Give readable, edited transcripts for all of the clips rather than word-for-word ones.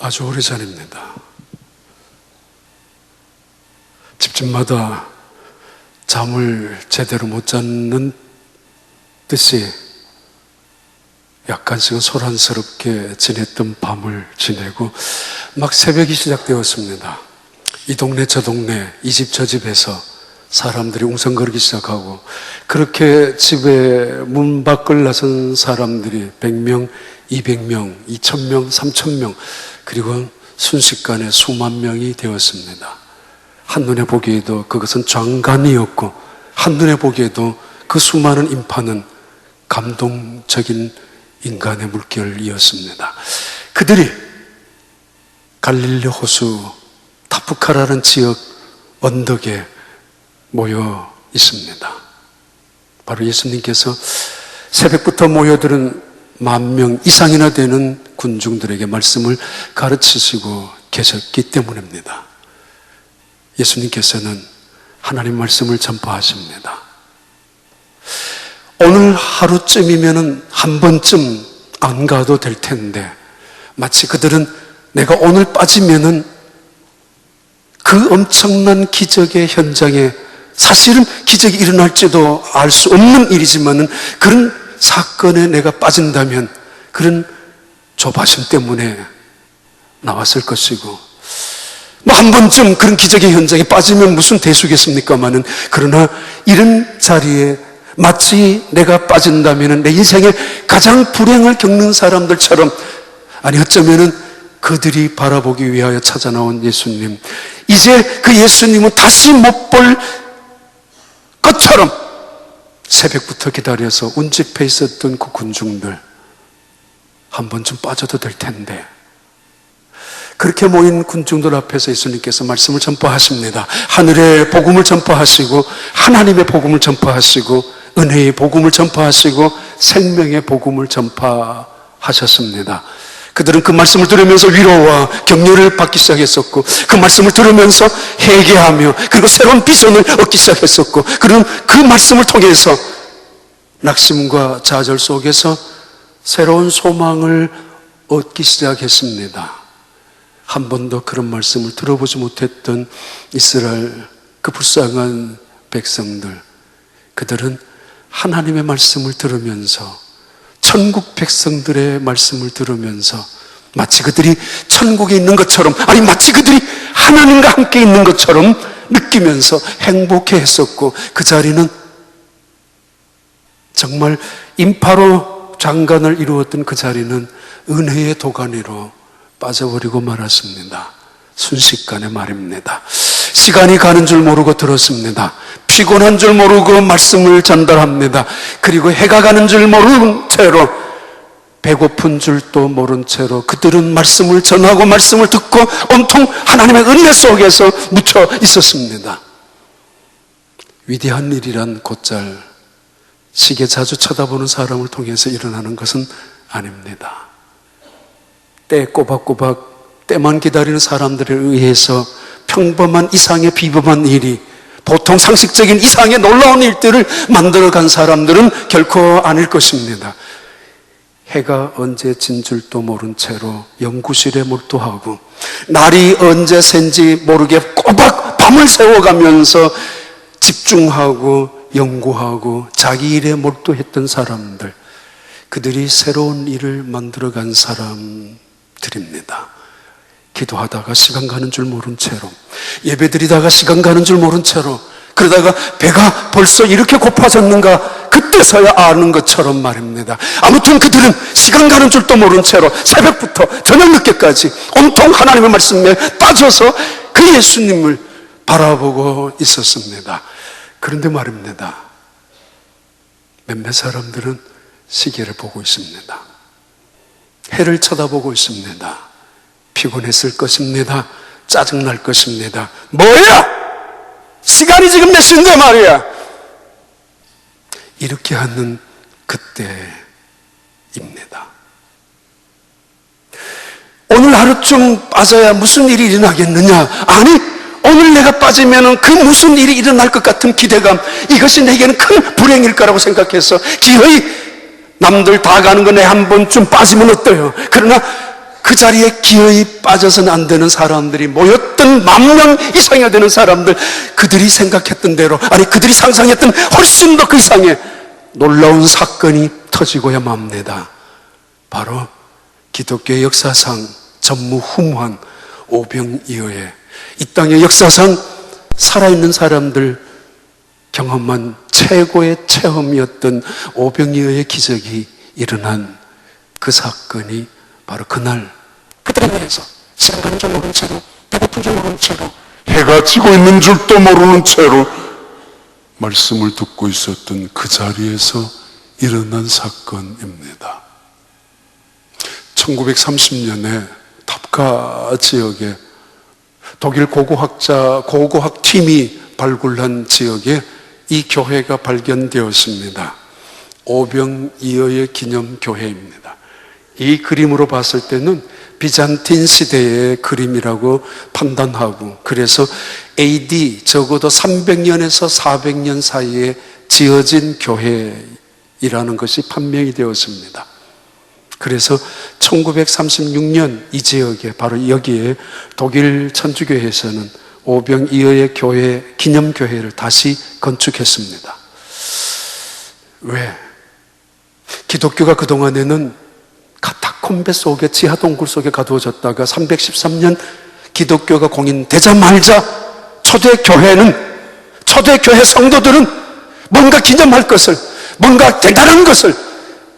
아주 오래전입니다. 집집마다 잠을 제대로 못 잤는 듯이 약간씩은 소란스럽게 지냈던 밤을 지내고 막 새벽이 시작되었습니다. 이 동네 저 동네, 이 집 저 집에서 사람들이 웅성거리기 시작하고, 그렇게 집에 문 밖을 나선 사람들이 100명, 200명, 2000명, 3000명, 그리고 순식간에 수만 명이 되었습니다. 한눈에 보기에도 그것은 장관이었고, 한눈에 보기에도 그 수많은 인파는 감동적인 인간의 물결이었습니다. 그들이 갈릴리 호수 타프카라는 지역 언덕에 모여 있습니다. 바로 예수님께서 새벽부터 모여들은 10,000명 이상이나 되는 군중들에게 말씀을 가르치시고 계셨기 때문입니다. 예수님께서는 하나님 말씀을 전파하십니다. 오늘 하루쯤이면 한 번쯤 안 가도 될 텐데, 마치 그들은 내가 오늘 빠지면은 그 엄청난 기적의 현장에, 사실은 기적이 일어날지도 알 수 없는 일이지만은 그런 사건에 내가 빠진다면 그런 조바심 때문에 나왔을 것이고, 뭐 한 번쯤 그런 기적의 현장에 빠지면 무슨 대수겠습니까마는, 그러나 이런 자리에 마치 내가 빠진다면 내 인생에 가장 불행을 겪는 사람들처럼, 아니 어쩌면은 그들이 바라보기 위하여 찾아 나온 예수님, 이제 그 예수님은 다시 못 볼 것처럼 새벽부터 기다려서 운집해 있었던 그 군중들, 한 번쯤 빠져도 될 텐데, 그렇게 모인 군중들 앞에서 예수님께서 말씀을 전파하십니다. 하늘의 복음을 전파하시고, 하나님의 복음을 전파하시고, 은혜의 복음을 전파하시고, 생명의 복음을 전파하셨습니다. 그들은 그 말씀을 들으면서 위로와 격려를 받기 시작했었고, 그 말씀을 들으면서 회개하며, 그리고 새로운 비전을 얻기 시작했었고, 그리고 그 말씀을 통해서 낙심과 좌절 속에서 새로운 소망을 얻기 시작했습니다. 한 번도 그런 말씀을 들어보지 못했던 이스라엘 그 불쌍한 백성들, 그들은 하나님의 말씀을 들으면서, 천국 백성들의 말씀을 들으면서 마치 그들이 천국에 있는 것처럼, 아니 마치 그들이 하나님과 함께 있는 것처럼 느끼면서 행복해했었고, 그 자리는 정말 인파로 장관을 이루었던 그 자리는 은혜의 도가니로 빠져버리고 말았습니다. 순식간에 말입니다. 시간이 가는 줄 모르고 들었습니다. 피곤한 줄 모르고 말씀을 전달합니다. 그리고 해가 가는 줄 모르는 채로, 배고픈 줄도 모른 채로 그들은 말씀을 전하고 말씀을 듣고 온통 하나님의 은혜 속에서 묻혀 있었습니다. 위대한 일이란 곧잘 시계 자주 쳐다보는 사람을 통해서 일어나는 것은 아닙니다. 때 꼬박꼬박 때만 기다리는 사람들에 의해서 평범한 이상의 비범한 일이, 보통 상식적인 이상의 놀라운 일들을 만들어간 사람들은 결코 아닐 것입니다. 해가 언제 진 줄도 모른 채로 연구실에 몰두하고, 날이 언제 샌지 모르게 꼬박 밤을 새워가면서 집중하고 연구하고 자기 일에 몰두했던 사람들, 그들이 새로운 일을 만들어간 사람들입니다. 기도하다가 시간 가는 줄 모른 채로, 예배드리다가 시간 가는 줄 모른 채로, 그러다가 배가 벌써 이렇게 고파졌는가 그때서야 아는 것처럼 말입니다. 아무튼 그들은 시간 가는 줄도 모른 채로 새벽부터 저녁 늦게까지 온통 하나님의 말씀에 빠져서 그 예수님을 바라보고 있었습니다. 그런데 말입니다, 몇몇 사람들은 시계를 보고 있습니다. 해를 쳐다보고 있습니다. 피곤했을 것입니다. 짜증날 것입니다. 뭐야? 시간이 지금 몇 시인데 말이야. 이렇게 하는 그때입니다. 오늘 하루쯤 빠져야 무슨 일이 일어나겠느냐? 아니, 오늘 내가 빠지면 그 무슨 일이 일어날 것 같은 기대감, 이것이 내게는 큰 불행일 거라고 생각해서 기어이 남들 다 가는 거 내 한 번쯤 빠지면 어때요? 그러나 그 자리에 기어이 빠져서는 안 되는 사람들이 모였던 10,000명 이상이 되는 사람들, 그들이 생각했던 대로, 아니 그들이 상상했던 훨씬 더 그 이상의 놀라운 사건이 터지고야 맙니다. 바로 기독교의 역사상 전무후무한 오병이어의, 이 땅의 역사상 살아있는 사람들 경험한 최고의 체험이었던 오병이어의 기적이 일어난 그 사건이 바로 그날 그들에 대해서 시간 줄 모른 채로, 배고픈 줄 모른 채로, 해가 지고 있는 줄도 모르는 채로 말씀을 듣고 있었던 그 자리에서 일어난 사건입니다. 1930년에 탑가 지역에 독일 고고학 팀이 발굴한 지역에 이 교회가 발견되었습니다. 오병이어의 기념교회입니다. 이 그림으로 봤을 때는 비잔틴 시대의 그림이라고 판단하고, 그래서 AD 적어도 300년에서 400년 사이에 지어진 교회이라는 것이 판명이 되었습니다. 그래서 1936년 이 지역에, 바로 여기에 독일 천주교회에서는 오병이어의 교회, 기념교회를 다시 건축했습니다. 왜? 기독교가 그동안에는 카타콤베 속에, 지하 동굴 속에 가두어졌다가 313년 기독교가 공인되자마자 초대교회 성도들은 뭔가 기념할 것을, 뭔가 대단한 것을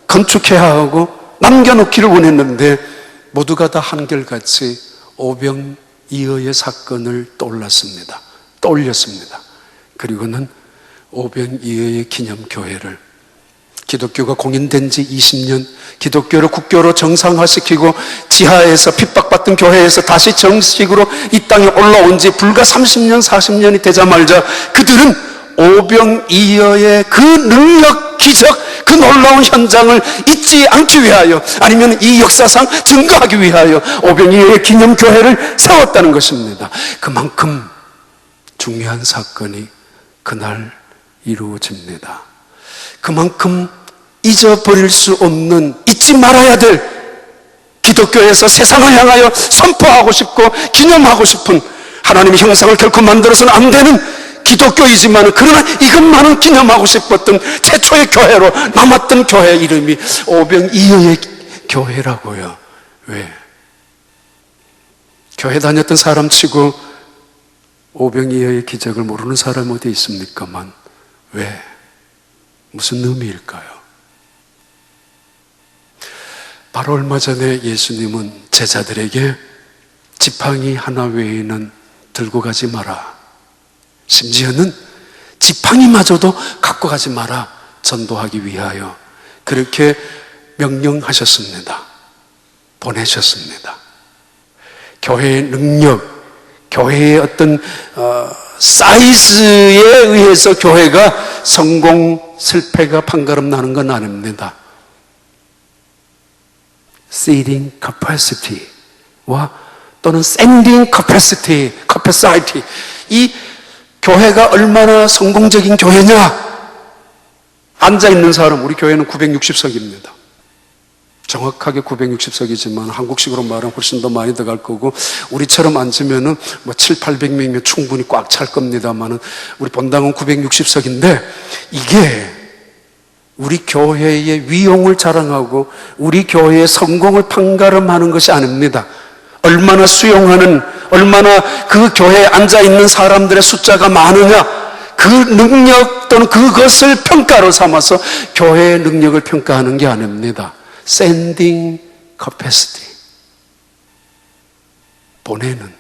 건축해야 하고 남겨놓기를 원했는데, 모두가 다 한결같이 오병이어의 사건을 떠올렸습니다. 그리고는 오병이어의 기념교회를, 기독교가 공인된 지 20년, 기독교를 국교로 정상화시키고 지하에서 핍박받던 교회에서 다시 정식으로 이 땅에 올라온 지 불과 30년, 40년이 되자마자 그들은 오병이어의 그 능력, 기적, 그 놀라운 현장을 잊지 않기 위하여, 아니면 이 역사상 증거하기 위하여 오병이어의 기념교회를 세웠다는 것입니다. 그만큼 중요한 사건이 그날 이루어집니다. 그만큼 잊어버릴 수 없는, 잊지 말아야 될, 기독교에서 세상을 향하여 선포하고 싶고 기념하고 싶은, 하나님의 형상을 결코 만들어서는 안 되는 기독교이지만, 그러나 이것만은 기념하고 싶었던 최초의 교회로 남았던 교회 이름이 오병이어의 교회라고요. 왜? 교회 다녔던 사람 치고 오병이어의 기적을 모르는 사람 어디 있습니까만, 왜? 무슨 의미일까요? 바로 얼마 전에 예수님은 제자들에게 지팡이 하나 외에는 들고 가지 마라, 심지어는 지팡이마저도 갖고 가지 마라 전도하기 위하여 그렇게 명령하셨습니다. 보내셨습니다. 교회의 능력, 교회의 어떤 사이즈에 의해서 교회가 성공, 실패가 판가름 나는 건 아닙니다. seating capacity와 또는 sending capacity, 이 교회가 얼마나 성공적인 교회냐? 앉아있는 사람, 우리 교회는 960석입니다. 정확하게 960석이지만 한국식으로 말하면 훨씬 더 많이 들어갈 거고, 우리처럼 앉으면은 뭐 7, 800명이면 충분히 꽉 찰 겁니다만은, 우리 본당은 960석인데, 이게 우리 교회의 위용을 자랑하고 우리 교회의 성공을 판가름하는 것이 아닙니다. 얼마나 수용하는, 얼마나 그 교회에 앉아있는 사람들의 숫자가 많으냐, 그 능력 또는 그것을 평가로 삼아서 교회의 능력을 평가하는 게 아닙니다. Sending capacity, 보내는,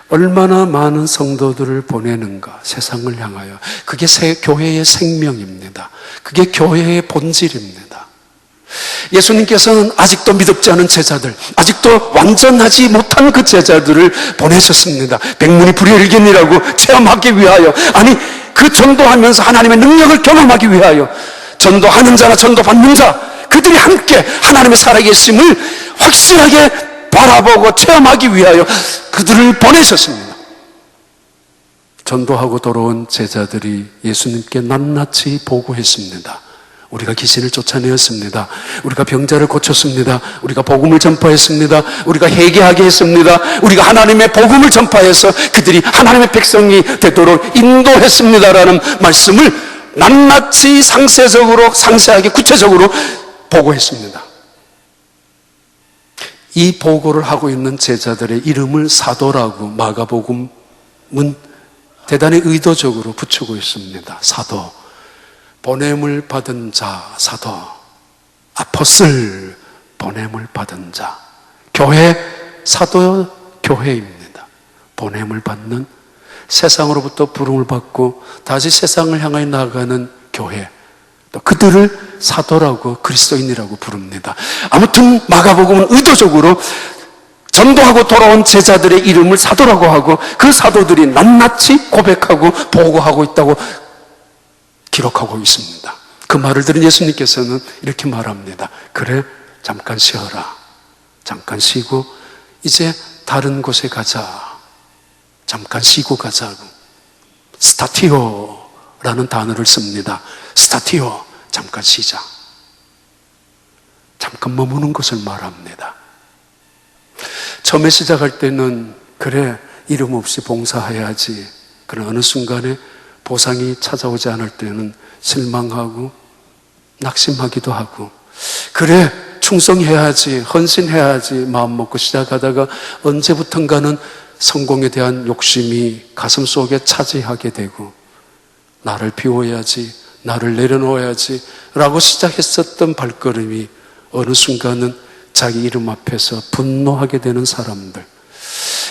얼마나 많은 성도들을 보내는가, 세상을 향하여. 그게 교회의 생명입니다. 그게 교회의 본질입니다. 예수님께서는 아직도 믿지 않은 제자들, 아직도 완전하지 못한 그 제자들을 보내셨습니다. 백문이 불여일견이라고 체험하기 위하여, 아니 그 전도하면서 하나님의 능력을 경험하기 위하여, 전도하는 자나 전도받는 자, 그들이 함께 하나님의 살아계심을 확실하게 바라보고 체험하기 위하여 그들을 보내셨습니다. 전도하고 돌아온 제자들이 예수님께 낱낱이 보고했습니다. 우리가 귀신을 쫓아내었습니다. 우리가 병자를 고쳤습니다. 우리가 복음을 전파했습니다. 우리가 회개하게 했습니다. 우리가 하나님의 복음을 전파해서 그들이 하나님의 백성이 되도록 인도했습니다라는 말씀을 낱낱이 상세적으로, 상세하게, 구체적으로 보고했습니다. 이 보고를 하고 있는 제자들의 이름을 사도라고 마가복음은 대단히 의도적으로 붙이고 있습니다. 사도, 보냄을 받은 자, 사도, 아포슬, 보냄을 받은 자, 교회, 사도 교회입니다. 보냄을 받는, 세상으로부터 부름을 받고 다시 세상을 향하여 나아가는 교회, 또 그들을 사도라고, 그리스도인이라고 부릅니다. 아무튼 마가복음은 의도적으로 전도하고 돌아온 제자들의 이름을 사도라고 하고 그 사도들이 낱낱이 고백하고 보고하고 있다고 기록하고 있습니다. 그 말을 들은 예수님께서는 이렇게 말합니다. 그래, 잠깐 쉬어라. 잠깐 쉬고 이제 다른 곳에 가자. 잠깐 쉬고 가자고. 스타티오라는 단어를 씁니다. 스타티오, 잠깐 쉬자. 잠깐 머무는 것을 말합니다. 처음에 시작할 때는 그래, 이름 없이 봉사해야지. 그러나 어느 순간에 보상이 찾아오지 않을 때는 실망하고 낙심하기도 하고, 그래, 충성해야지, 헌신해야지 마음 먹고 시작하다가 언제부턴가는 성공에 대한 욕심이 가슴 속에 차지하게 되고, 나를 비워야지, 나를 내려놓아야지 라고 시작했었던 발걸음이 어느 순간은 자기 이름 앞에서 분노하게 되는 사람들,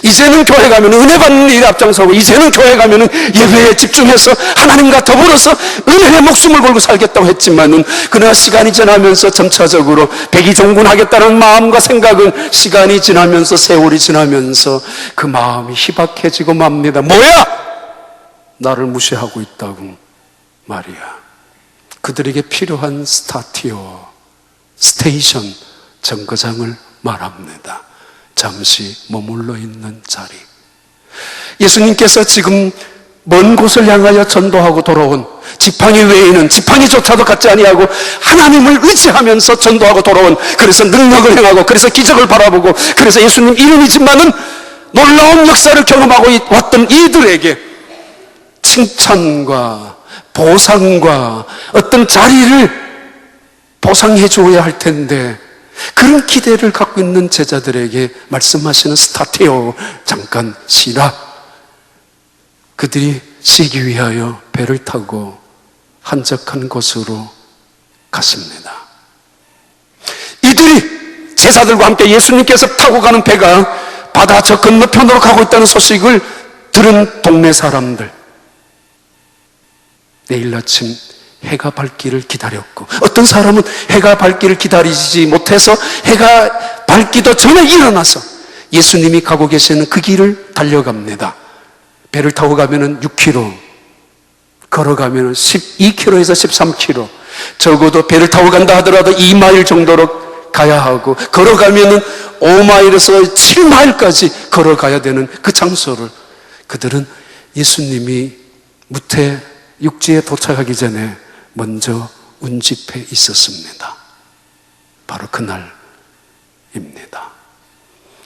이제는 교회 가면 은혜 받는 일에 앞장서고, 이제는 교회 가면 예배에 집중해서 하나님과 더불어서 은혜의 목숨을 걸고 살겠다고 했지만은, 그러나 시간이 지나면서 점차적으로 백의종군하겠다는 마음과 생각은 시간이 지나면서, 세월이 지나면서 그 마음이 희박해지고 맙니다. 뭐야? 나를 무시하고 있다고 말이야. 그들에게 필요한 스타티오, 스테이션, 정거장을 말합니다. 잠시 머물러 있는 자리. 예수님께서 지금 먼 곳을 향하여 전도하고 돌아온 지팡이 외에는, 지팡이조차도 갖지 아니하고 하나님을 의지하면서 전도하고 돌아온, 그래서 능력을 행하고, 그래서 기적을 바라보고, 그래서 예수님 이름이지만은 놀라운 역사를 경험하고 왔던 이들에게 칭찬과 보상과 어떤 자리를 보상해 주어야 할 텐데, 그런 기대를 갖고 있는 제자들에게 말씀하시는 스타테오, 잠깐 쉬라. 그들이 쉬기 위하여 배를 타고 한적한 곳으로 갔습니다. 이들이 제자들과 함께 예수님께서 타고 가는 배가 바다 저 건너편으로 가고 있다는 소식을 들은 동네 사람들, 내일 아침 해가 밝기를 기다렸고, 어떤 사람은 해가 밝기를 기다리지 못해서 해가 밝기도 전에 일어나서 예수님이 가고 계시는 그 길을 달려갑니다. 배를 타고 가면은 6km, 걸어가면은 12km에서 13km, 적어도 배를 타고 간다 하더라도 2마일 정도로 가야 하고, 걸어가면은 5마일에서 7마일까지 걸어가야 되는 그 장소를 그들은 예수님이 무태 육지에 도착하기 전에 먼저 운집해 있었습니다. 바로 그날입니다.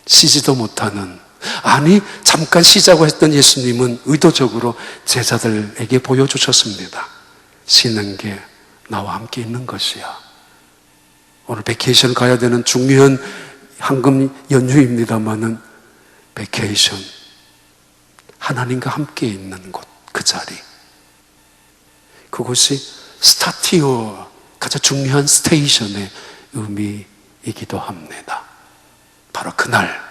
쉬지도 못하는, 아니 잠깐 쉬자고 했던 예수님은 의도적으로 제자들에게 보여주셨습니다. 쉬는 게 나와 함께 있는 것이야. 오늘 베케이션 가야 되는 중요한 황금 연휴입니다마는 베케이션, 하나님과 함께 있는 곳, 그 자리, 그곳이 스타티오, 가장 중요한 스테이션의 의미이기도 합니다. 바로 그날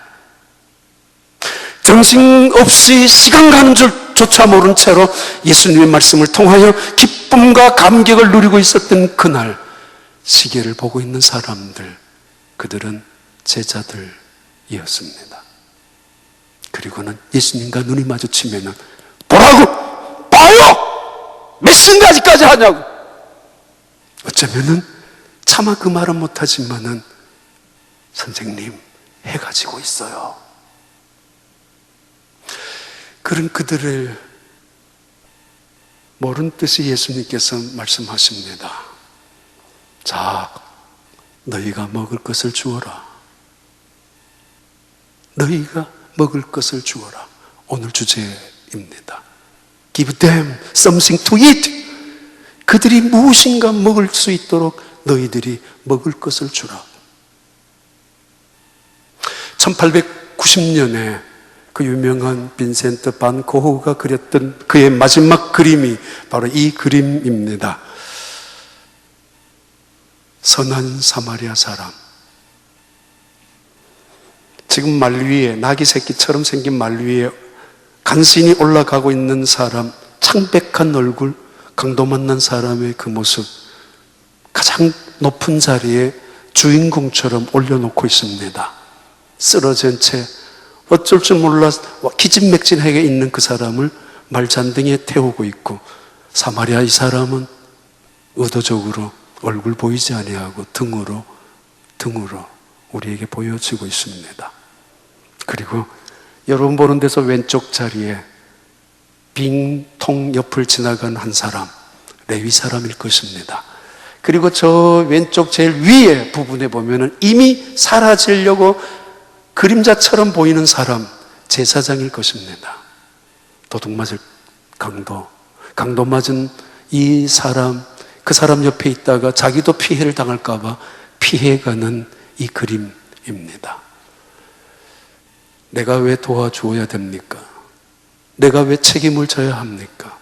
정신없이 시간 가는 줄조차 모른 채로 예수님의 말씀을 통하여 기쁨과 감격을 누리고 있었던 그날, 시계를 보고 있는 사람들, 그들은 제자들이었습니다. 그리고는 예수님과 눈이 마주치면은 보라고! 봐요! 몇 시까지 하냐고! 어쩌면은 차마 그 말은 못하지만은, 선생님, 해가 지고 있어요. 그런 그들을 모른 듯이 예수님께서 말씀하십니다. 자, 너희가 먹을 것을 주어라. 너희가 먹을 것을 주어라. 오늘 주제입니다. Give them something to eat. 그들이 무엇인가 먹을 수 있도록 너희들이 먹을 것을 주라. 1890년에 그 유명한 빈센트 반 고흐가 그렸던 그의 마지막 그림이 바로 이 그림입니다. 선한 사마리아 사람. 지금 말 위에, 나귀 새끼처럼 생긴 말 위에 간신히 올라가고 있는 사람, 창백한 얼굴, 강도 만난 사람의 그 모습, 가장 높은 자리에 주인공처럼 올려놓고 있습니다. 쓰러진 채 어쩔 줄 몰라 기진맥진하게 있는 그 사람을 말잔등에 태우고 있고, 사마리아 이 사람은 의도적으로 얼굴 보이지 아니하고 등으로 우리에게 보여지고 있습니다. 그리고 여러분 보는 데서 왼쪽 자리에 빙통 옆을 지나간 한 사람, 레위 사람일 것입니다. 그리고 저 왼쪽 제일 위에 부분에 보면은 이미 사라지려고 그림자처럼 보이는 사람, 제사장일 것입니다. 도둑 맞을 강도 맞은 이 사람, 그 사람 옆에 있다가 자기도 피해를 당할까봐 피해가는 이 그림입니다. 내가 왜 도와주어야 됩니까? 내가 왜 책임을 져야 합니까?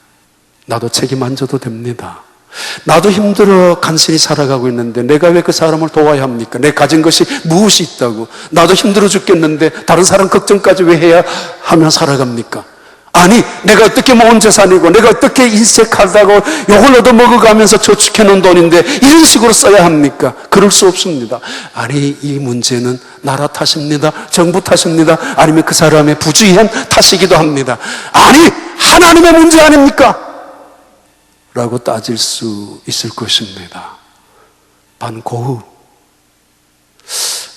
나도 책임 안 져도 됩니다. 나도 힘들어 간신히 살아가고 있는데 내가 왜 그 사람을 도와야 합니까? 내 가진 것이 무엇이 있다고? 나도 힘들어 죽겠는데 다른 사람 걱정까지 왜 해야 하며 살아갑니까? 아니, 내가 어떻게 모은 재산이고 내가 어떻게 인색하다고 요걸 얻어먹어가면서 저축해놓은 돈인데 이런 식으로 써야 합니까? 그럴 수 없습니다. 아니, 이 문제는 나라 탓입니다. 정부 탓입니다. 아니면 그 사람의 부주의한 탓이기도 합니다. 아니, 하나님의 문제 아닙니까? 라고 따질 수 있을 것입니다. 반 고흐,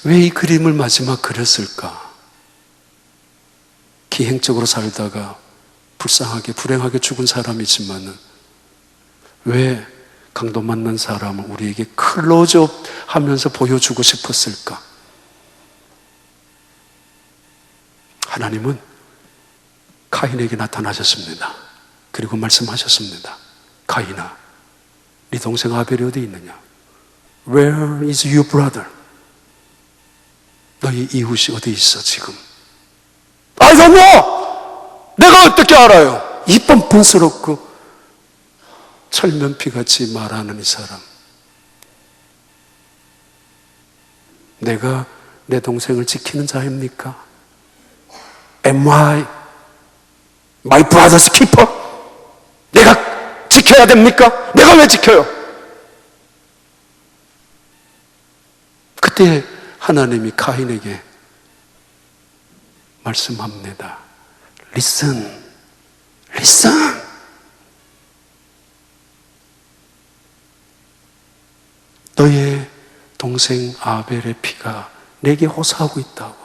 왜 이 그림을 마지막 그렸을까? 기행적으로 살다가 불쌍하게 불행하게 죽은 사람이지만은 왜 강도 만난 사람을 우리에게 클로즈업 하면서 보여주고 싶었을까? 하나님은 카인에게 나타나셨습니다. 그리고 말씀하셨습니다. 카인아, 네 동생 아벨이 어디 있느냐? Where is your brother? 너희 이웃이 어디 있어 지금? I don't know! 내가 어떻게 알아요? 이 뻔뻔스럽고 철면피같이 말하는 이 사람. 내가 내 동생을 지키는 자입니까? Am I my brother's keeper? 내가 지켜야 됩니까? 내가 왜 지켜요? 그때 하나님이 카인에게 말씀합니다. Listen, listen. 너의 동생 아벨의 피가 내게 호소하고 있다고.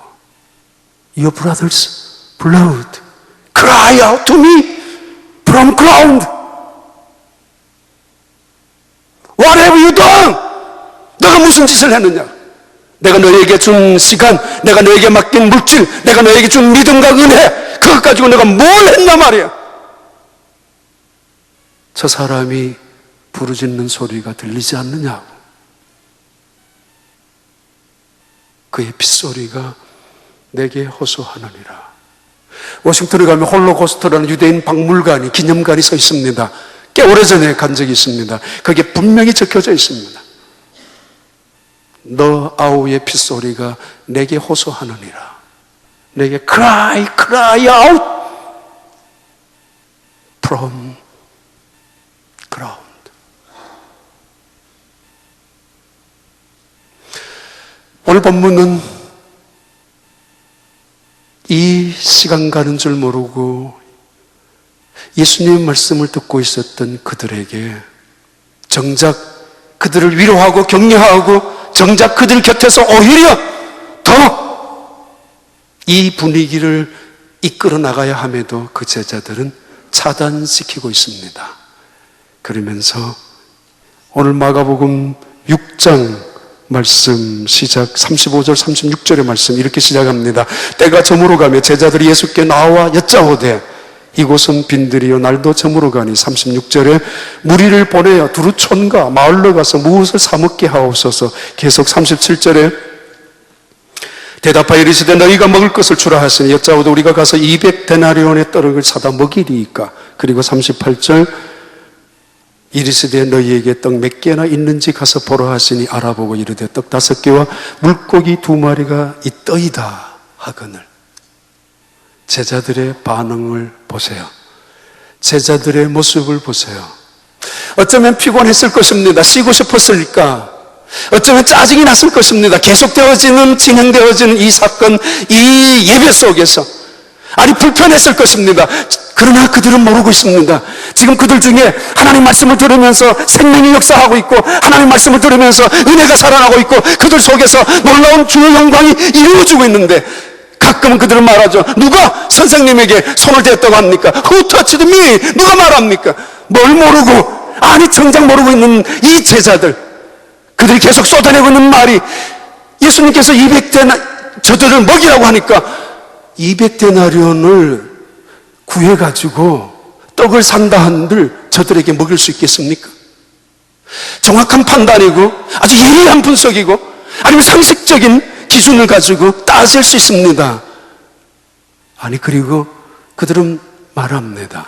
Your brother's blood cry out to me from ground. What have you done? 너가 무슨 짓을 했느냐? 내가 너에게 준 시간, 내가 너에게 맡긴 물질, 내가 너에게 준 믿음과 은혜, 그것 가지고 내가 뭘 했나 말이야. 저 사람이 부르짖는 소리가 들리지 않느냐고. 그의 핏소리가 내게 호소하느니라. 워싱턴에 가면 홀로코스트라는 유대인 박물관이, 기념관이 서 있습니다. 꽤 오래전에 간 적이 있습니다. 거기에 분명히 적혀져 있습니다. 너 아우의 핏소리가 내게 호소하느니라. 내게 cry out from ground. 오늘 본문은 이 시간 가는 줄 모르고 예수님의 말씀을 듣고 있었던 그들에게 정작 그들을 위로하고 격려하고 정작 그들 곁에서 오히려 더 이 분위기를 이끌어 나가야 함에도 그 제자들은 차단시키고 있습니다. 그러면서 오늘 마가복음 6장 말씀 시작 35절 36절의 말씀 이렇게 시작합니다. 때가 저물어 가며 제자들이 예수께 나와 여짜오되 이곳은 빈들이요 날도 저물어 가니 36절에 무리를 보내어 두루 촌과 마을로 가서 무엇을 사 먹게 하옵소서. 계속 37절에 대답하여 이르시되 너희가 먹을 것을 주라 하시니 여짜오되 우리가 가서 200데나리온의 떡을 사다 먹이리이까. 그리고 38절 이르시되 너희에게 떡 몇 개나 있는지 가서 보라 하시니 알아보고 이르되 떡 5개와 물고기 2마리가 있더이다 하거늘. 제자들의 반응을 보세요. 제자들의 모습을 보세요. 어쩌면 피곤했을 것입니다. 쉬고 싶었을까? 어쩌면 짜증이 났을 것입니다. 계속되어지는 진행되어지는 이 사건, 이 예배 속에서 아니 불편했을 것입니다. 그러나 그들은 모르고 있습니다. 지금 그들 중에 하나님 말씀을 들으면서 생명이 역사하고 있고 하나님 말씀을 들으면서 은혜가 살아나고 있고 그들 속에서 놀라운 주의 영광이 이루어지고 있는데 가끔은 그들은 말하죠. 누가 선생님에게 손을 댔다고 합니까? Who touched me? 누가 말합니까? 뭘 모르고 아니 정작 모르고 있는 이 제자들, 그들이 계속 쏟아내고 있는 말이 예수님께서 200데나 저들을 먹이라고 하니까 200데나리온을 구해가지고 떡을 산다 한들 저들에게 먹일 수 있겠습니까? 정확한 판단이고 아주 예리한 분석이고 아니면 상식적인 기준을 가지고 따질 수 있습니다. 아니 그리고 그들은 말합니다.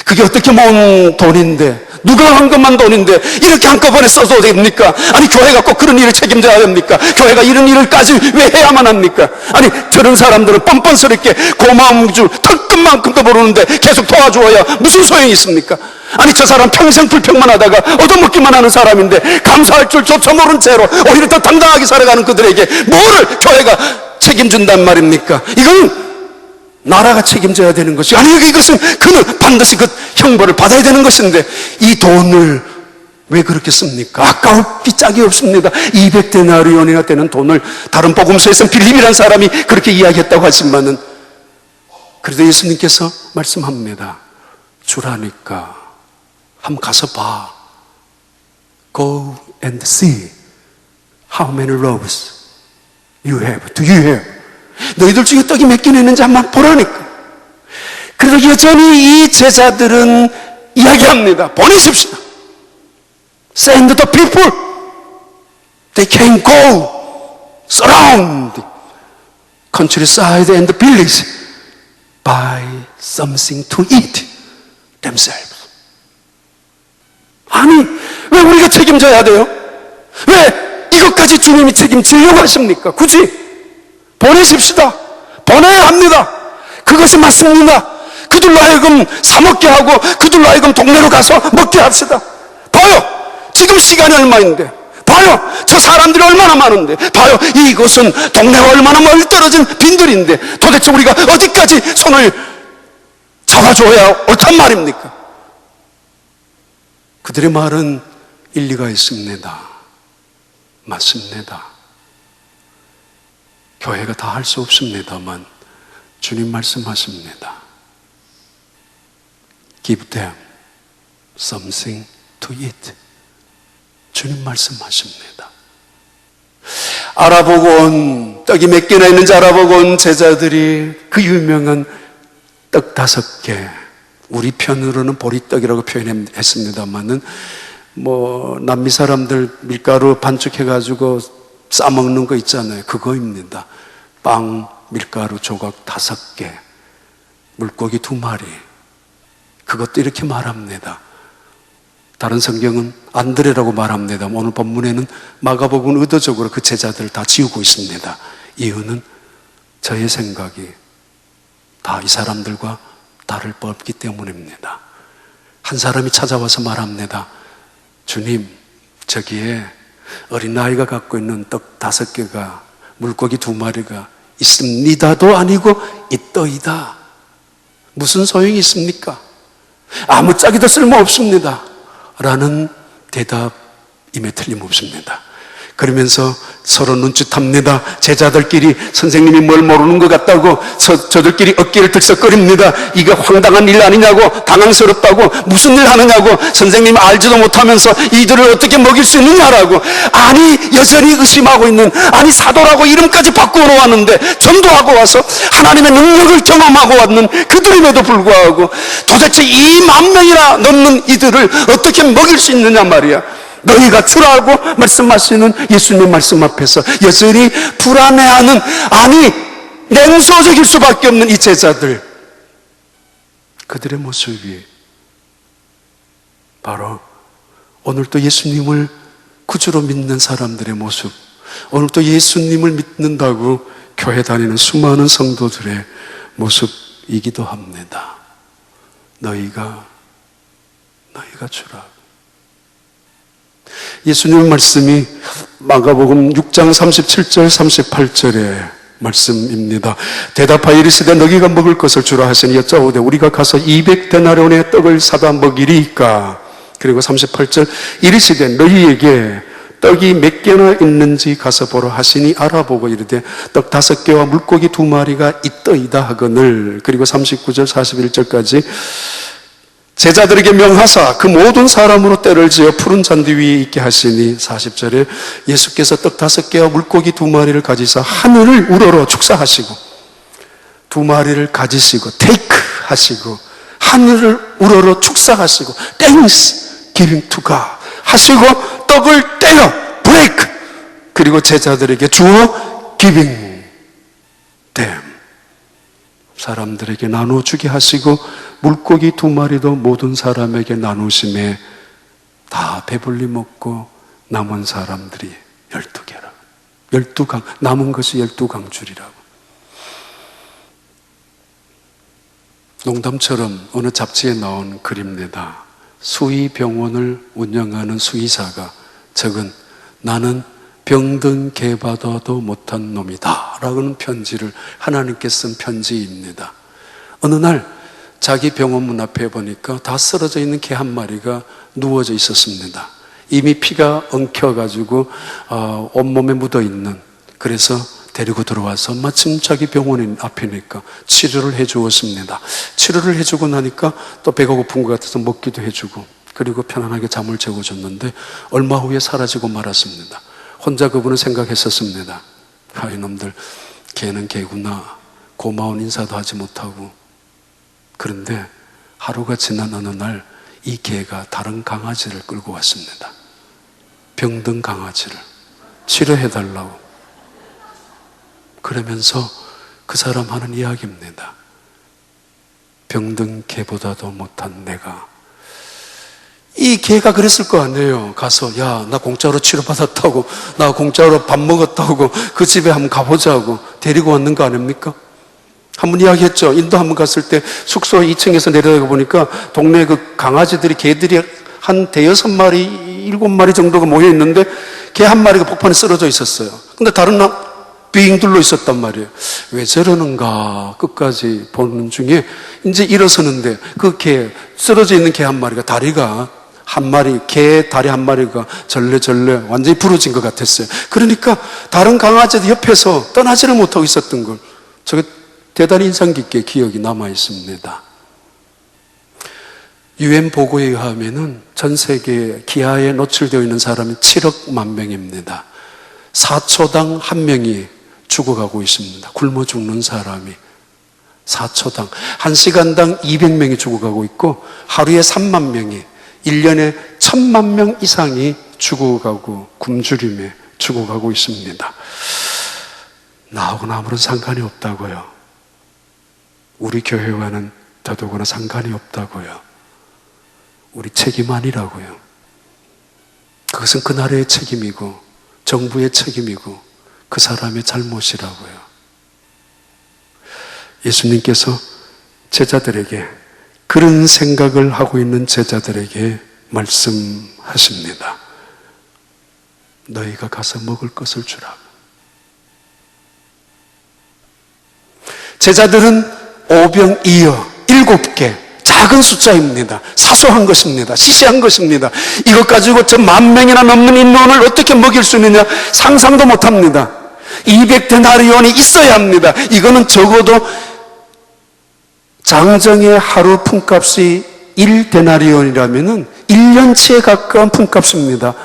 그게 어떻게 모은 돈인데 누가 헌금한 돈인데 이렇게 한꺼번에 써도 됩니까? 아니 교회가 꼭 그런 일을 책임져야 됩니까? 교회가 이런 일을까지 왜 해야만 합니까? 아니 저런 사람들은 뻔뻔스럽게 고마운 줄 턱끝만큼도 모르는데 계속 도와주어야 무슨 소용이 있습니까? 아니 저 사람 평생 불평만 하다가 얻어먹기만 하는 사람인데 감사할 줄조차 모른 채로 오히려 더 당당하게 살아가는 그들에게 뭐를 교회가 책임준단 말입니까? 이건 나라가 책임져야 되는 것이 아니 이것은 그는 반드시 그 형벌을 받아야 되는 것인데 이 돈을 왜 그렇게 씁니까? 아까울 짝이 없습니다. 200데나리온이나 되는 돈을 다른 복음서에서는 빌립이라는 사람이 그렇게 이야기했다고 하지만은 그래도 예수님께서 말씀합니다. 주라니까 한번 가서 봐. Go and see how many loaves you have. Do you have? 너희들 중에 떡이 몇 개나 있는지 한번 보라니까. 그래서 여전히 이 제자들은 이야기합니다. 보내십시다. Send the people. They can go surround the countryside and the village. Buy something to eat themselves. 아니 왜 우리가 책임져야 돼요? 왜 이것까지 주님이 책임지려고 하십니까? 굳이 보내십시다. 보내야 합니다. 그것이 맞습니다. 그들로 하여금 사 먹게 하고 그들로 하여금 동네로 가서 먹게 합시다. 봐요. 지금 시간이 얼마인데. 봐요. 저 사람들이 얼마나 많은데. 봐요. 이곳은 동네가 얼마나 멀리 떨어진 빈들인데 도대체 우리가 어디까지 손을 잡아줘야 옳단 말입니까? 그들의 말은 일리가 있습니다. 맞습니다. 교회가 다 할 수 없습니다만 주님 말씀하십니다. Give them something to eat. 주님 말씀하십니다. 알아보고 온 떡이 몇 개나 있는지 알아보고 온 제자들이 그 유명한 떡 5개, 우리 편으로는 보리떡이라고 표현했습니다만은 남미 사람들 밀가루 반죽해가지고 싸먹는 거 있잖아요. 그거입니다. 빵, 밀가루 조각 5개, 물고기 2마리. 그것도 이렇게 말합니다. 다른 성경은 안드레라고 말합니다. 오늘 본문에는 마가복음은 의도적으로 그 제자들을 다 지우고 있습니다. 이유는 저의 생각이 다 이 사람들과 다를 바 없기 때문입니다. 한 사람이 찾아와서 말합니다. 주님, 저기에 어린아이가 갖고 있는 떡 5개가 물고기 2마리가 있습니다도 아니고 있더이다. 무슨 소용이 있습니까? 아무짝에도 쓸모없습니다. 라는 대답임에 틀림없습니다. 그러면서 서로 눈짓합니다. 제자들끼리 선생님이 뭘 모르는 것 같다고 저들끼리 어깨를 들썩거립니다. 이게 황당한 일 아니냐고, 당황스럽다고, 무슨 일 하느냐고, 선생님이 알지도 못하면서 이들을 어떻게 먹일 수 있느냐라고. 아니 여전히 의심하고 있는, 아니 사도라고 이름까지 바꾸어 왔는데, 전도하고 와서 하나님의 능력을 경험하고 왔는 그들임에도 불구하고 도대체 2만 명이나 넘는 이들을 어떻게 먹일 수 있느냐 말이야. 너희가 주라고 말씀하시는 예수님 말씀 앞에서 여전히 불안해하는, 아니 냉소적일 수밖에 없는 이 제자들, 그들의 모습이 바로 오늘 또 예수님을 구주로 믿는 사람들의 모습, 오늘 또 예수님을 믿는다고 교회 다니는 수많은 성도들의 모습이기도 합니다. 너희가 주라. 예수님 말씀이 마가복음 6장 37절 38절의 말씀입니다. 대답하여 이르시되 너희가 먹을 것을 주라 하시니 여짜오되 우리가 가서 200데나리온의 떡을 사다 먹이리이까. 그리고 38절 이르시되 너희에게 떡이 몇 개나 있는지 가서 보라 하시니 알아보고 이르되 떡 5개와 물고기 2마리가 있더이다 하거늘. 그리고 39절 41절까지 제자들에게 명하사 그 모든 사람으로 때를 지어 푸른 잔디 위에 있게 하시니 40절에 예수께서 떡 5개와 물고기 2마리를 가지사 하늘을 우러러 축사하시고 2마리를 가지시고 테이크 하시고 하늘을 우러러 축사하시고 땡스 giving to God 하시고 떡을 떼어 break, 그리고 제자들에게 주어 giving them, 사람들에게 나눠주게 하시고 물고기 2마리도 모든 사람에게 나누심에 다 배불리 먹고 남은 사람들이 12개라. 남은 것이 12강줄이라고. 농담처럼 어느 잡지에 나온 글입니다. 수의병원을 운영하는 수의사가 적은 나는 병든 개받아도 못한 놈이다 라는 편지를 하나님께 쓴 편지입니다. 어느 날 자기 병원 문 앞에 보니까 다 쓰러져 있는 개 한 마리가 누워져 있었습니다. 이미 피가 엉켜가지고 온몸에 묻어있는, 그래서 데리고 들어와서 마침 자기 병원 앞이니까 치료를 해주었습니다. 치료를 해주고 나니까 또 배가 고픈 것 같아서 먹기도 해주고, 그리고 편안하게 잠을 재워줬는데 얼마 후에 사라지고 말았습니다. 혼자 그분은 생각했었습니다. 아, 이놈들 개는 개구나, 고마운 인사도 하지 못하고. 그런데 하루가 지난 어느 날 이 개가 다른 강아지를 끌고 왔습니다. 병든 강아지를 치료해달라고. 그러면서 그 사람 하는 이야기입니다. 병든 개보다도 못한 내가. 이 개가 그랬을 거 아니에요. 가서 야, 나 공짜로 치료받았다고, 나 공짜로 밥 먹었다고, 그 집에 한번 가보자고 데리고 왔는 거 아닙니까? 한번 이야기했죠. 인도 한번 갔을 때 숙소 2층에서 내려가 보니까 동네 그 강아지들이, 개들이 한 6마리, 7마리 정도가 모여 있는데 개 한 마리가 폭탄에 쓰러져 있었어요. 근데 다른 빙둘러 있었단 말이에요. 왜 저러는가 끝까지 보는 중에 이제 일어서는데 그 개, 쓰러져 있는 개 한 마리가 다리가 한 마리, 개 다리 한 마리가 절레절레 완전히 부러진 것 같았어요. 그러니까 다른 강아지들 옆에서 떠나지를 못하고 있었던 걸 저게 대단히 인상 깊게 기억이 남아 있습니다. UN 보고에 의하면 전 세계 기아에 노출되어 있는 사람이 7억만 명입니다. 4초당 1명이 죽어가고 있습니다. 굶어 죽는 사람이 4초당 1시간당 200명이 죽어가고 있고 하루에 3만 명이, 1년에 1000만 명 이상이 죽어가고 굶주림에 죽어가고 있습니다. 나하고는 아무런 상관이 없다고요. 우리 교회와는 더더구나 상관이 없다고요. 우리 책임 아니라고요. 그것은 그 나라의 책임이고 정부의 책임이고 그 사람의 잘못이라고요. 예수님께서 제자들에게, 그런 생각을 하고 있는 제자들에게 말씀하십니다. 너희가 가서 먹을 것을 주라고. 제자들은 오병이어 7개 작은 숫자입니다. 사소한 것입니다. 시시한 것입니다. 이것 가지고 저 10,000명이나 넘는 인원을 어떻게 먹일 수 있느냐 상상도 못합니다. 200데나리온이 있어야 합니다. 이거는 적어도 장정의 하루 품값이 1데나리온이라면 1년치에 가까운 품값입니다.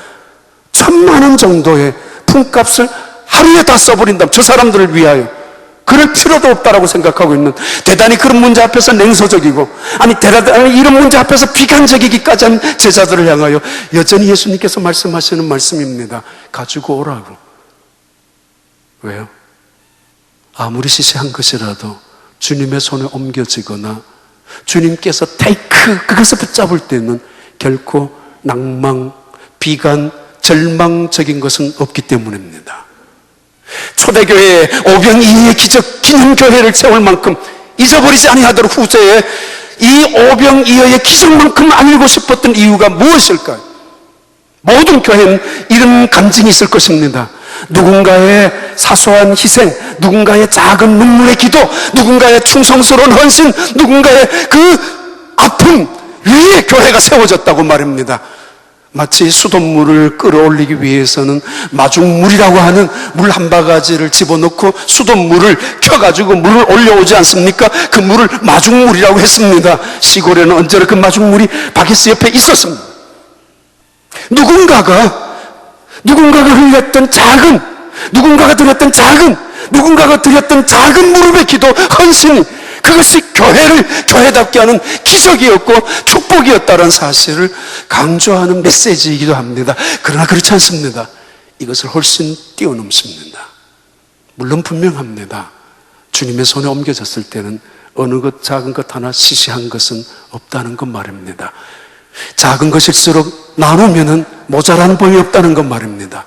1,000,000원 정도의 품값을 하루에 다 써버린다면 저 사람들을 위하여 그럴 필요도 없다라고 생각하고 있는, 대단히 그런 문제 앞에서 냉소적이고, 아니 대단히 이런 문제 앞에서 비관적이기까지 한 제자들을 향하여 여전히 예수님께서 말씀하시는 말씀입니다. 가지고 오라고. 왜요? 아무리 시시한 것이라도 주님의 손에 옮겨지거나 주님께서 테이크 그것을 붙잡을 때는 결코 낭망, 비관, 절망적인 것은 없기 때문입니다. 초대교회에 오병이어의 기적 기념교회를 세울 만큼 잊어버리지 아니하도록 후세에 이 오병이어의 기적만큼 알고 싶었던 이유가 무엇일까요? 모든 교회는 이런 감정이 있을 것입니다. 누군가의 사소한 희생, 누군가의 작은 눈물의 기도, 누군가의 충성스러운 헌신, 누군가의 그 아픔 위에 교회가 세워졌다고 말입니다. 마치 수돗물을 끌어올리기 위해서는 마중물이라고 하는 물 한 바가지를 집어넣고 수돗물을 켜가지고 물을 올려오지 않습니까? 그 물을 마중물이라고 했습니다. 시골에는 언제나 그 마중물이 바게스 옆에 있었습니다. 누군가가 흘렸던 작은, 누군가가 드렸던 작은 무릎의 기도, 헌신이 그것이 교회를 교회답게 하는 기적이었고 축복이었다는 사실을 강조하는 메시지이기도 합니다. 그러나 그렇지 않습니다. 이것을 훨씬 뛰어넘습니다. 물론 분명합니다. 주님의 손에 옮겨졌을 때는 어느 것 작은 것 하나 시시한 것은 없다는 것 말입니다. 작은 것일수록 나누면은 모자라는 법이 없다는 것 말입니다.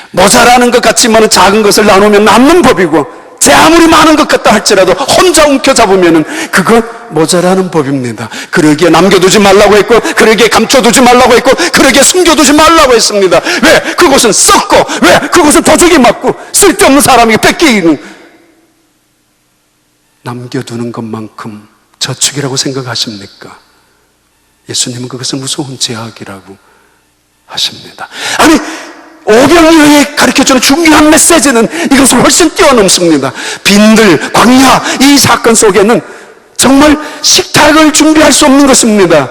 모자라는 것 같지만 작은 것을 나누면 남는 법이고, 제 아무리 많은 것 같다 할지라도 혼자 움켜잡으면은 그거 모자라는 법입니다. 그러기에 남겨두지 말라고 했고, 그러기에 감춰두지 말라고 했고, 그러기에 숨겨두지 말라고 했습니다. 왜? 그것은 썩고, 왜? 그것은 도둑이 맞고 쓸데없는 사람에게 뺏기는, 남겨두는 것만큼 저축이라고 생각하십니까? 예수님은 그것을 무서운 제약이라고 하십니다. 아니, 오병이어에 가르쳐주는 중요한 메시지는 이것을 훨씬 뛰어넘습니다. 빈들, 광야, 이 사건 속에는 정말 식탁을 준비할 수 없는 것입니다.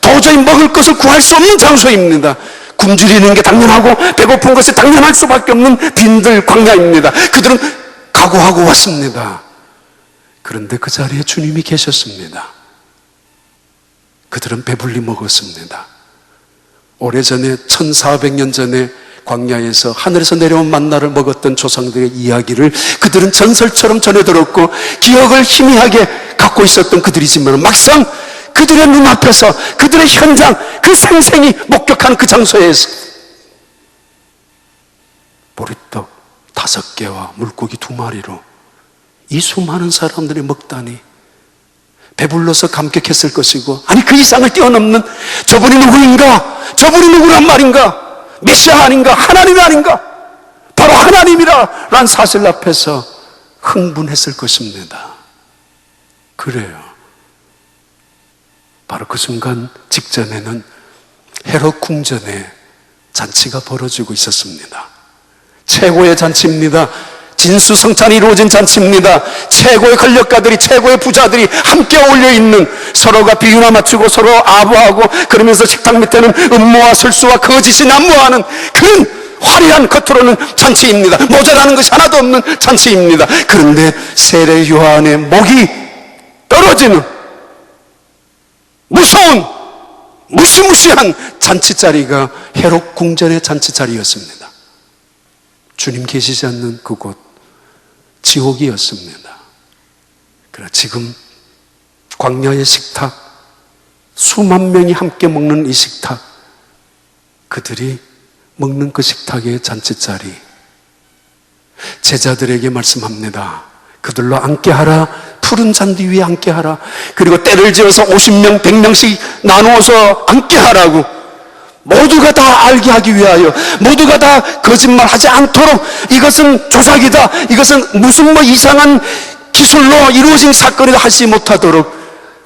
도저히 먹을 것을 구할 수 없는 장소입니다. 굶주리는 게 당연하고 배고픈 것이 당연할 수밖에 없는 빈들, 광야입니다. 그들은 각오하고 왔습니다. 그런데 그 자리에 주님이 계셨습니다. 그들은 배불리 먹었습니다. 오래전에 1400년 전에 광야에서 하늘에서 내려온 만나를 먹었던 조상들의 이야기를 그들은 전설처럼 전해 들었고 기억을 희미하게 갖고 있었던 그들이지만, 막상 그들의 눈앞에서, 그들의 현장, 그 생생히 목격한 그 장소에서 보리떡 5개와 물고기 2마리로 이 수많은 사람들이 먹다니 배불러서 감격했을 것이고, 아니 그 이상을 뛰어넘는, 저분이 누구인가? 저분이 누구란 말인가? 메시아 아닌가? 하나님 아닌가? 바로 하나님이라 라는 사실 앞에서 흥분했을 것입니다. 그래요. 바로 그 순간 직전에는 헤롯 궁전에 잔치가 벌어지고 있었습니다. 최고의 잔치입니다. 진수성찬이 이루어진 잔치입니다. 최고의 권력가들이, 최고의 부자들이 함께 어울려 있는, 서로가 비유나 맞추고 서로 아부하고 그러면서 식탁 밑에는 음모와 술수와 거짓이 난무하는 그런 화려한 겉으로는 잔치입니다. 모자라는 것이 하나도 없는 잔치입니다. 그런데 세례 요한의 목이 떨어지는 무서운 무시무시한 잔치자리가 헤롯 궁전의 잔치자리였습니다. 주님 계시지 않는 그곳, 지옥이었습니다. 그러나 지금 광야의 식탁, 수만 명이 함께 먹는 이 식탁, 그들이 먹는 그 식탁의 잔치자리, 제자들에게 말씀합니다. 그들로 앉게하라. 푸른 잔디 위에 앉게하라. 그리고 때를 지어서 50명, 100명씩 나누어서 앉게하라고, 모두가 다 알게 하기 위하여, 모두가 다 거짓말하지 않도록, 이것은 조작이다, 이것은 무슨 이상한 기술로 이루어진 사건이다 하지 못하도록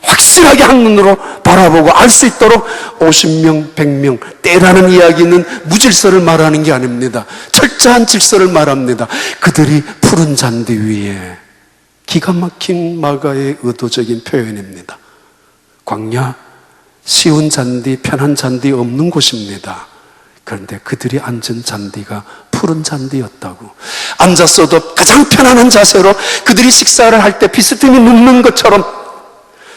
확실하게 한눈으로 바라보고 알 수 있도록 50명, 100명, 때라는 이야기는 무질서를 말하는 게 아닙니다. 철저한 질서를 말합니다. 그들이 푸른 잔디 위에, 기가 막힌 마가의 의도적인 표현입니다. 광야, 쉬운 잔디, 편한 잔디 없는 곳입니다. 그런데 그들이 앉은 잔디가 푸른 잔디였다고. 앉았어도 가장 편안한 자세로 그들이 식사를 할 때 비스듬히 눕는 것처럼,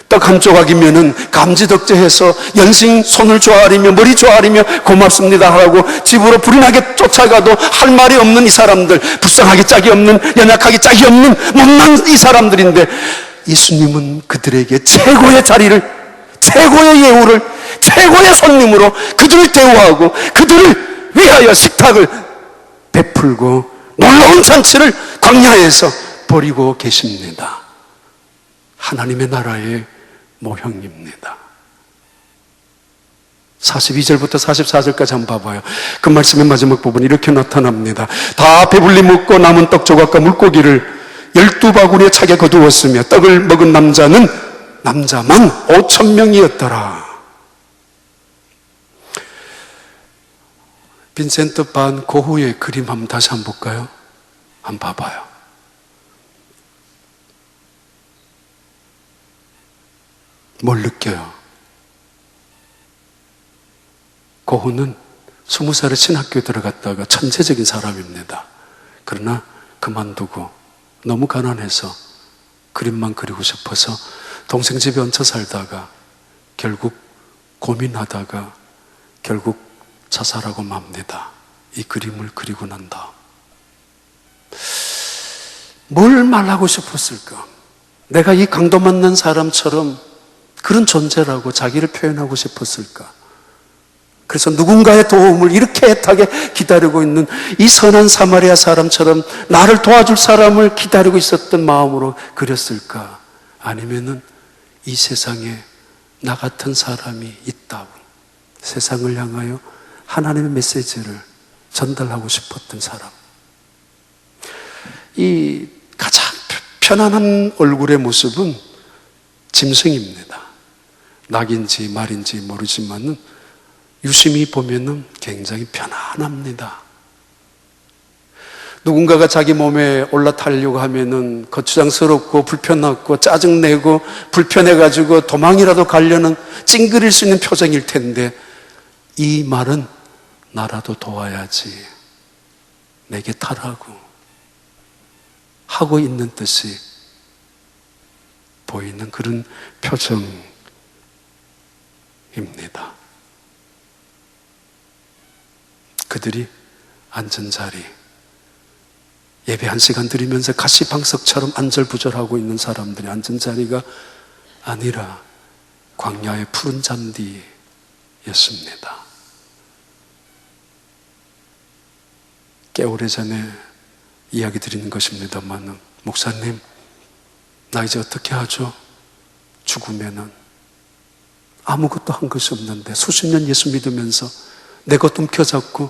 떡 한 조각이면은 감지덕지해서 연신 손을 조아리며 머리 조아리며 고맙습니다 하고 집으로 불이 나게 쫓아가도 할 말이 없는 이 사람들, 불쌍하기 짝이 없는, 연약하기 짝이 없는 못난 이 사람들인데, 예수님은 그들에게 최고의 자리를, 최고의 예우를, 최고의 손님으로 그들을 대우하고 그들을 위하여 식탁을 베풀고 놀라운 잔치를 광야에서 벌이고 계십니다. 하나님의 나라의 모형입니다. 42절부터 44절까지 한번 봐봐요. 그 말씀의 마지막 부분이 이렇게 나타납니다. 다 배불리 먹고 남은 떡 조각과 물고기를 12바구니에 차게 거두었으며 떡을 먹은 남자만 5,000명이었더라. 빈센트 반 고흐의 그림 한번 다시 한번 볼까요? 한번 봐봐요. 뭘 느껴요? 고흐는 20살에 신학교에 들어갔다가 천재적인 사람입니다. 그러나 그만두고 너무 가난해서 그림만 그리고 싶어서 동생 집에 얹혀 살다가 결국 고민하다가 결국 자살하고 맙니다. 이 그림을 그리고 난 다음. 뭘 말하고 싶었을까? 내가 이 강도 만난 사람처럼 그런 존재라고 자기를 표현하고 싶었을까? 그래서 누군가의 도움을 이렇게 애타게 기다리고 있는 이 선한 사마리아 사람처럼 나를 도와줄 사람을 기다리고 있었던 마음으로 그렸을까? 아니면은 이 세상에 나 같은 사람이 있다고 세상을 향하여 하나님의 메시지를 전달하고 싶었던 사람. 이 가장 편안한 얼굴의 모습은 짐승입니다. 낙인지 말인지 모르지만은 유심히 보면은 굉장히 편안합니다. 누군가가 자기 몸에 올라타려고 하면은 거추장스럽고 불편하고 짜증내고 불편해가지고 도망이라도 가려는 찡그릴 수 있는 표정일 텐데, 이 말은 나라도 도와야지, 내게 타라고 하고 있는 듯이 보이는 그런 표정입니다. 그들이 앉은 자리, 예배 1시간 드리면서 가시방석처럼 안절부절하고 있는 사람들이 앉은 자리가 아니라 광야의 푸른 잔디였습니다. 꽤 오래전에 이야기 드리는 것입니다만, 목사님, 나 이제 어떻게 하죠? 죽으면은 아무것도 한 것이 없는데 수십 년 예수 믿으면서 내 것 움켜잡고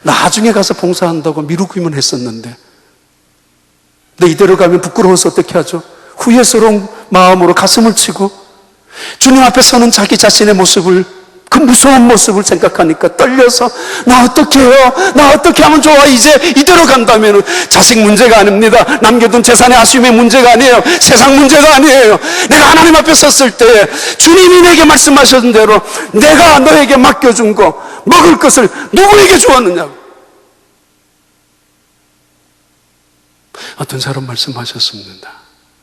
나중에 가서 봉사한다고 미루기만 했었는데, 내 이대로 가면 부끄러워서 어떻게 하죠? 후회스러운 마음으로 가슴을 치고 주님 앞에 서는 자기 자신의 모습을, 그 무서운 모습을 생각하니까 떨려서 나 어떻게 해요? 나 어떻게 하면 좋아? 이제 이대로 간다면 자식 문제가 아닙니다. 남겨둔 재산의 아쉬움의 문제가 아니에요. 세상 문제가 아니에요. 내가 하나님 앞에 섰을 때 주님이 내게 말씀하신 대로 내가 너에게 맡겨준 거, 먹을 것을 누구에게 주었느냐고. 어떤 사람 말씀하셨습니다.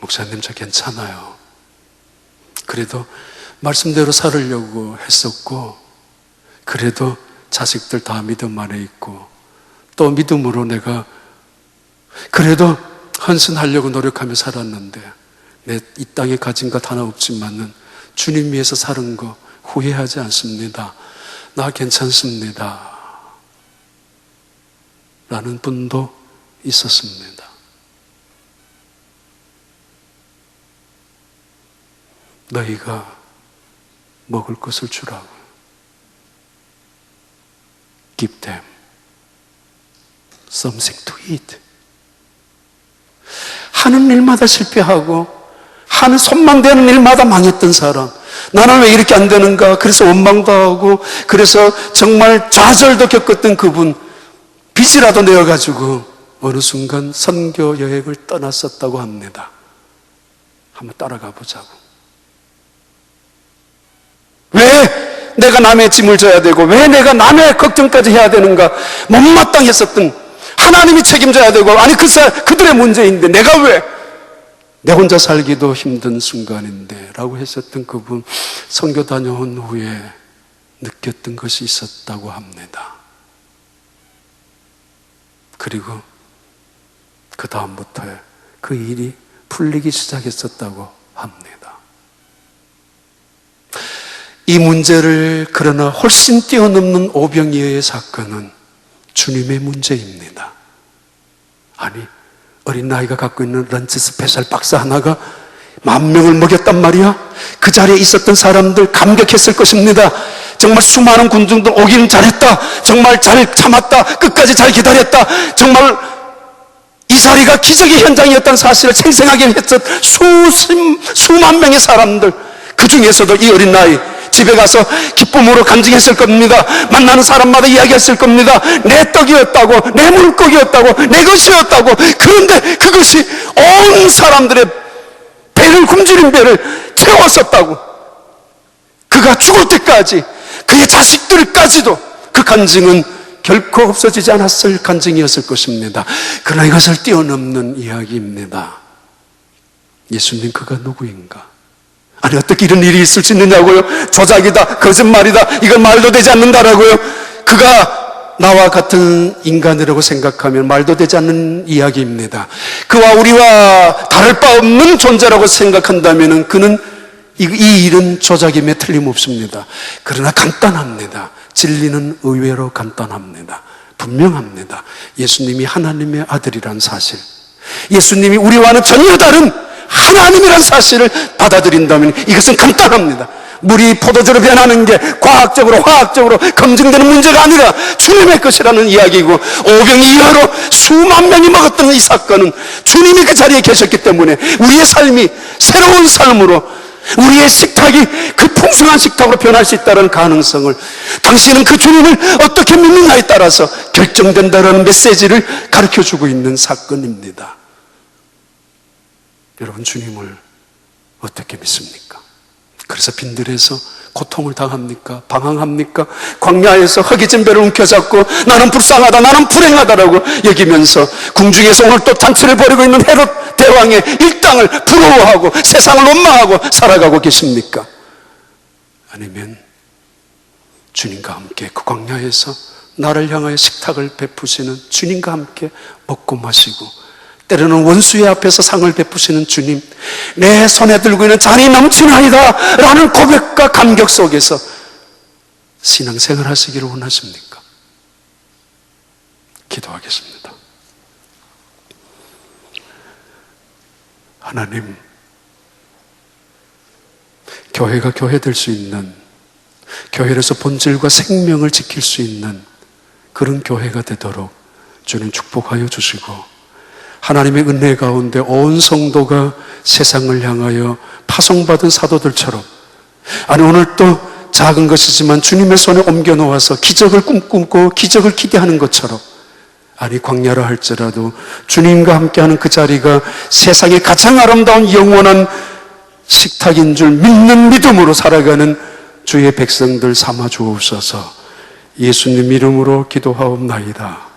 목사님, 저 괜찮아요. 그래도 말씀대로 살으려고 했었고, 그래도 자식들 다 믿음 안에 있고, 또 믿음으로 내가 그래도 헌신하려고 노력하며 살았는데, 내 이 땅에 가진 것 하나 없지만은 주님 위해서 사는 거 후회하지 않습니다. 나 괜찮습니다. 라는 분도 있었습니다. 너희가 먹을 것을 주라고. Give them something to eat. 하는 일마다 실패하고 한 손만 대는 일마다 망했던 사람, 나는 왜 이렇게 안 되는가, 그래서 원망도 하고, 그래서 정말 좌절도 겪었던 그분, 빚이라도 내어가지고 어느 순간 선교 여행을 떠났었다고 합니다. 한번 따라가 보자고. 왜 내가 남의 짐을 져야 되고, 왜 내가 남의 걱정까지 해야 되는가, 못마땅했었던, 하나님이 책임져야 되고, 아니 그들의 문제인데 내가 왜, 내 혼자 살기도 힘든 순간인데 라고 했었던 그분, 선교 다녀온 후에 느꼈던 것이 있었다고 합니다. 그리고 그 다음부터 그 일이 풀리기 시작했었다고 합니다. 이 문제를 그러나 훨씬 뛰어넘는 오병이어의 사건은 주님의 문제입니다. 아니, 어린 나이가 갖고 있는 런치 스페셜 박스 하나가 10,000명을 먹였단 말이야. 그 자리에 있었던 사람들 감격했을 것입니다. 정말 수많은 군중들 오기는 잘했다, 정말 잘 참았다, 끝까지 잘 기다렸다, 정말 이 자리가 기적의 현장이었다는 사실을 생생하게 했던 수만 명의 사람들, 그 중에서도 이 어린 나이 집에 가서 기쁨으로 간증했을 겁니다. 만나는 사람마다 이야기했을 겁니다. 내 떡이었다고, 내 물고기였다고, 내 것이었다고. 그런데 그것이 온 사람들의 배를, 굶주린 배를 채웠었다고. 그가 죽을 때까지, 그의 자식들까지도 그 간증은 결코 없어지지 않았을 간증이었을 것입니다. 그러나 이것을 뛰어넘는 이야기입니다. 예수님, 그가 누구인가? 아니, 어떻게 이런 일이 있을 수 있느냐고요? 조작이다, 거짓말이다, 이건 말도 되지 않는다라고요? 그가 나와 같은 인간이라고 생각하면 말도 되지 않는 이야기입니다. 그와 우리와 다를 바 없는 존재라고 생각한다면 그는 이 일은 조작임에 틀림없습니다. 그러나 간단합니다. 진리는 의외로 간단합니다. 분명합니다. 예수님이 하나님의 아들이란 사실, 예수님이 우리와는 전혀 다른 하나님이란 사실을 받아들인다면 이것은 간단합니다. 물이 포도주로 변하는 게 과학적으로, 화학적으로 검증되는 문제가 아니라 주님의 것이라는 이야기고, 오병이어로 수만 명이 먹었던 이 사건은 주님이 그 자리에 계셨기 때문에 우리의 삶이 새로운 삶으로, 우리의 식탁이 그 풍성한 식탁으로 변할 수 있다는 가능성을, 당신은 그 주님을 어떻게 믿느냐에 따라서 결정된다는 메시지를 가르쳐주고 있는 사건입니다. 여러분, 주님을 어떻게 믿습니까? 그래서 빈들에서 고통을 당합니까? 방황합니까? 광야에서 허기진 배를 움켜잡고 나는 불쌍하다, 나는 불행하다라고 여기면서 궁중에서 오늘 또 잔치를 벌이고 있는 헤롯 대왕의 일당을 부러워하고 세상을 원망하고 살아가고 계십니까? 아니면 주님과 함께 그 광야에서 나를 향하여 식탁을 베푸시는 주님과 함께 먹고 마시고, 때로는 원수의 앞에서 상을 베푸시는 주님, 내 손에 들고 있는 잔이 넘치나이다 라는 고백과 감격 속에서 신앙생활 하시기를 원하십니까? 기도하겠습니다. 하나님, 교회가 교회될 수 있는, 교회에서 본질과 생명을 지킬 수 있는 그런 교회가 되도록 주님 축복하여 주시고, 하나님의 은혜 가운데 온 성도가 세상을 향하여 파송받은 사도들처럼, 아니 오늘 또 작은 것이지만 주님의 손에 옮겨 놓아서 기적을 꿈꾸고 기적을 기대하는 것처럼, 아니 광야라 할지라도 주님과 함께하는 그 자리가 세상의 가장 아름다운 영원한 식탁인 줄 믿는 믿음으로 살아가는 주의 백성들 삼아 주옵소서. 예수님 이름으로 기도하옵나이다.